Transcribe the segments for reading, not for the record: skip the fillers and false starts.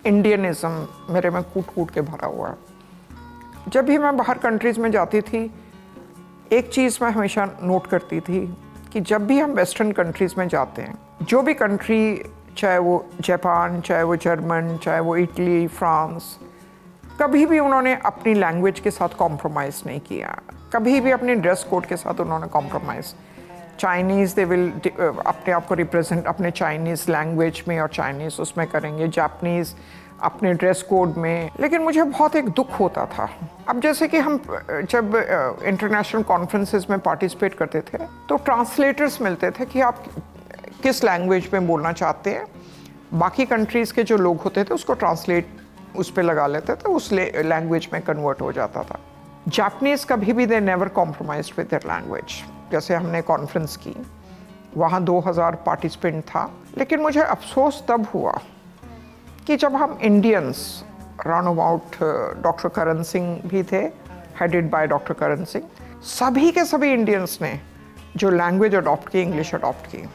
इंडियनिज़्म मेरे में कूट कूट के भरा हुआ है। जब भी मैं बाहर कंट्रीज़ में जाती थी, एक चीज़ मैं हमेशा नोट करती थी कि जब भी हम वेस्टर्न कंट्रीज़ में जाते हैं, जो भी कंट्री, चाहे वो जापान, चाहे वो जर्मन, चाहे वो इटली, फ्रांस, कभी भी उन्होंने अपनी लैंग्वेज के साथ कॉम्प्रोमाइज़ नहीं किया। कभी भी अपने ड्रेस कोड के साथ उन्होंने कॉम्प्रोमाइज़। चाइनीज़ दे विल अपने आप को रिप्रेजेंट अपने चाइनीज़ लैंग्वेज में और चाइनीज़ उसमें करेंगे, जापनीज़ अपने ड्रेस कोड में। लेकिन मुझे बहुत एक दुख होता था। अब जैसे कि हम जब इंटरनेशनल कॉन्फ्रेंसेस में पार्टिसिपेट करते थे तो ट्रांसलेटर्स मिलते थे कि आप किस लैंग्वेज में बोलना चाहते हैं। बाकी कंट्रीज़ के जो लोग होते थे उसको ट्रांसलेट उस पर लगा लेते थे, उस लैंग्वेज में कन्वर्ट हो जाता था। जापनीज़ कभी भी they never compromised with their language. जैसे हमने कॉन्फ्रेंस की, वहाँ 2000 पार्टिसिपेंट था, लेकिन मुझे अफसोस तब हुआ कि जब हम Indians, round about doctor Karan Singh भी थे, headed by doctor Karan Singh, सभी के सभी इंडियंस ने जो लैंग्वेज अडॉप्ट की, इंग्लिश अडॉप्ट की।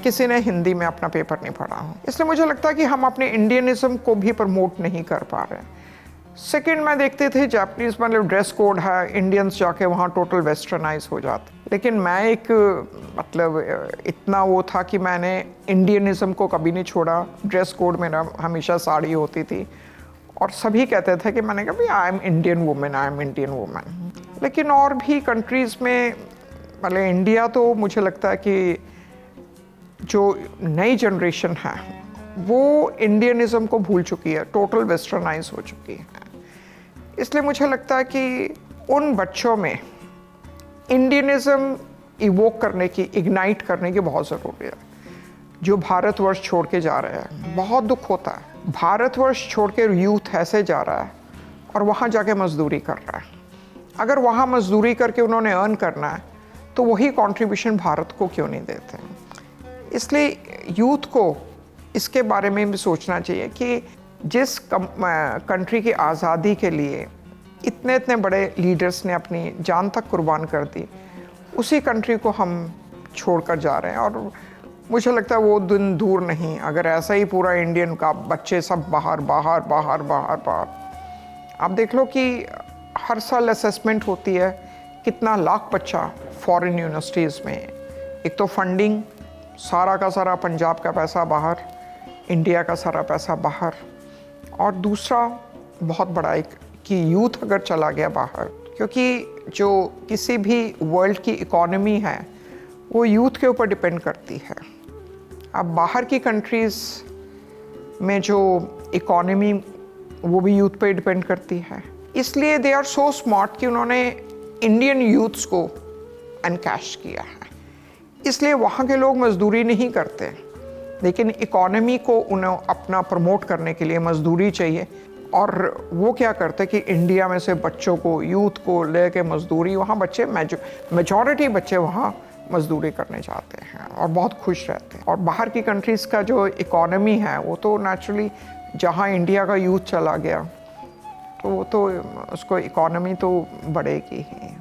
किसी ने हिंदी में अपना पेपर नहीं पढ़ा। इसलिए मुझे लगता है कि हम अपने इंडियनिज्म को भी प्रमोट नहीं कर पा रहे हैं। सेकेंड, मैं देखते थे जापानीज़ मतलब ड्रेस कोड है, इंडियंस जाके वहाँ टोटल वेस्टर्नाइज हो जाते। लेकिन मैं एक मतलब इतना वो था कि मैंने इंडियनिज्म को कभी नहीं छोड़ा। ड्रेस कोड मेरा हमेशा साड़ी होती थी और सभी कहते थे कि मैंने कहा भाई I am Indian women, I am Indian women. लेकिन और भी कंट्रीज़ में मतलब इंडिया तो मुझे लगता है कि जो नई जनरेशन है वो इंडियनिज्म को भूल चुकी है, टोटल वेस्टर्नाइज हो चुकी है। इसलिए मुझे लगता है कि उन बच्चों में इंडियनिज्म इवोक करने की, इग्नाइट करने की बहुत ज़रूरी है, जो भारतवर्ष छोड़ के जा रहे हैं। बहुत दुख होता है, भारतवर्ष छोड़ के यूथ ऐसे जा रहा है और वहाँ जाके मजदूरी कर रहा है। अगर वहाँ मजदूरी करके उन्होंने अर्न करना है तो वही कंट्रीब्यूशन भारत को क्यों नहीं देते हैं। इसलिए यूथ को इसके बारे में भी सोचना चाहिए कि जिस कंट्री की आज़ादी के लिए इतने इतने बड़े लीडर्स ने अपनी जान तक कुर्बान कर दी, उसी कंट्री को हम छोड़कर जा रहे हैं। और मुझे लगता है वो दिन दूर नहीं, अगर ऐसा ही पूरा इंडियन का बच्चे सब बाहर बाहर बाहर बाहर बाहर। आप देख लो कि हर साल असेसमेंट होती है, कितना लाख बच्चा फॉरेन यूनिवर्सिटीज़ में। एक तो फंडिंग, सारा का सारा पंजाब का पैसा बाहर, इंडिया का सारा पैसा बाहर। और दूसरा बहुत बड़ा एक कि यूथ अगर चला गया बाहर, क्योंकि जो किसी भी वर्ल्ड की इकोनॉमी है वो यूथ के ऊपर डिपेंड करती है। अब बाहर की कंट्रीज़ में जो इकोनॉमी वो भी यूथ पे डिपेंड करती है। इसलिए दे आर सो स्मार्ट कि उन्होंने इंडियन यूथ्स को एनकैश किया है। इसलिए वहाँ के लोग मजदूरी नहीं करते, लेकिन इकोनॉमी को उन्हें अपना प्रमोट करने के लिए मजदूरी चाहिए। और वो क्या करते कि इंडिया में से बच्चों को, यूथ को लेके मजदूरी, वहाँ बच्चे मेजॉरिटी बच्चे वहाँ मजदूरी करने जाते हैं और बहुत खुश रहते हैं। और बाहर की कंट्रीज़ का जो इकोनॉमी है वो तो नेचुरली, जहाँ इंडिया का यूथ चला गया तो वो तो उसको इकोनॉमी तो बढ़ेगी ही।